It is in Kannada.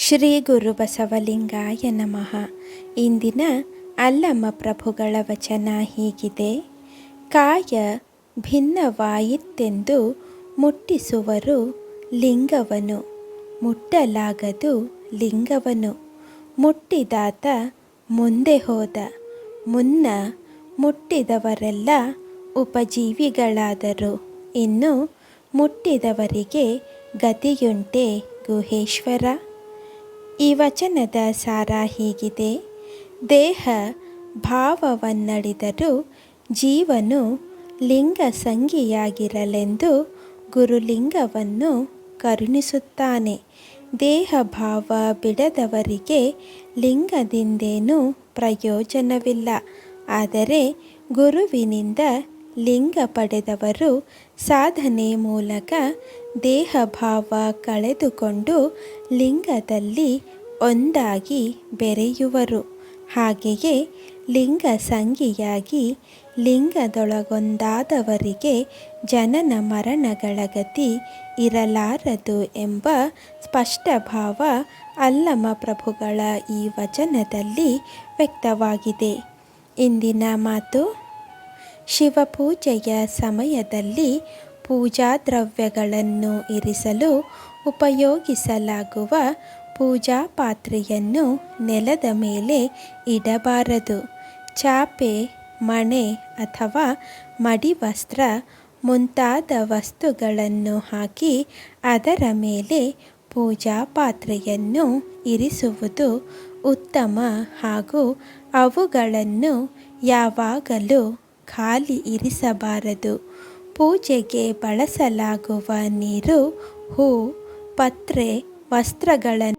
ಶ್ರೀ ಗುರು ಬಸವಲಿಂಗಾಯ ನಮಃ. ಇಂದಿನ ಅಲ್ಲಮ ಪ್ರಭುಗಳ ವಚನ ಹೀಗಿದೆ. ಕಾಯ ಭಿನ್ನವಾಯಿತೆಂದು ಮುಟ್ಟಿಸುವರು ಲಿಂಗವನು, ಮುಟ್ಟಲಾಗದು ಲಿಂಗವನು. ಮುಟ್ಟಿದಾತ ಮುಂದೆ ಹೋದ, ಮುನ್ನ ಮುಟ್ಟಿದವರೆಲ್ಲ ಉಪಜೀವಿಗಳಾದರು. ಇನ್ನು ಮುಟ್ಟಿದವರಿಗೆ ಗತಿಯುಂಟೆ ಗುಹೇಶ್ವರ. ಈ ವಚನದ ಸಾರ ಹೀಗಿದೆ. ದೇಹ ಭಾವವನ್ನಡಿದರೂ ಜೀವನು ಲಿಂಗ ಸಂಗಿಯಾಗಿರಲೆಂದು ಗುರುಲಿಂಗವನ್ನು ಕರುಣಿಸುತ್ತಾನೆ. ದೇಹ ಭಾವ ಬಿಡದವರಿಗೆ ಲಿಂಗದಿಂದೇನೂ ಪ್ರಯೋಜನವಿಲ್ಲ. ಆದರೆ ಗುರುವಿನಿಂದ ಲಿಂಗ ಪಡೆದವರು ಸಾಧನೆ ಮೂಲಕ ದೇಹ ಭಾವ ಕಳೆದುಕೊಂಡು ಲಿಂಗದಲ್ಲಿ ಒಂದಾಗಿ ಬೆರೆಯುವರು. ಹಾಗೆಯೇ ಲಿಂಗ ಸಂಗಿಯಾಗಿ ಲಿಂಗದೊಳಗೊಂದಾದವರಿಗೆ ಜನನ ಮರಣಗಳ ಗತಿ ಇರಲಾರದು ಎಂಬ ಸ್ಪಷ್ಟ ಭಾವ ಅಲ್ಲಮ ಪ್ರಭುಗಳ ಈ ವಚನದಲ್ಲಿ ವ್ಯಕ್ತವಾಗಿದೆ. ಇಂದಿನ ಮಾತು: ಶಿವಪೂಜೆಯ ಸಮಯದಲ್ಲಿ ಪೂಜಾ ದ್ರವ್ಯಗಳನ್ನು ಇರಿಸಲು ಉಪಯೋಗಿಸಲಾಗುವ ಪೂಜಾ ಪಾತ್ರೆಯನ್ನು ನೆಲದ ಮೇಲೆ ಇಡಬಾರದು. ಚಾಪೆ, ಮಣೆ ಅಥವಾ ಮಡಿವಸ್ತ್ರ ಮುಂತಾದ ವಸ್ತುಗಳನ್ನು ಹಾಕಿ ಅದರ ಮೇಲೆ ಪೂಜಾ ಪಾತ್ರೆಯನ್ನು ಇರಿಸುವುದು ಉತ್ತಮ. ಹಾಗೂ ಅವುಗಳನ್ನು ಯಾವಾಗಲೂ ಖಾಲಿ ಇರಿಸಬಾರದು. ಪೂಜೆಗೆ ಬಳಸಲಾಗುವ ನೀರು, ಹೂ, ಪತ್ರೆ, ವಸ್ತ್ರಗಳನ್ನು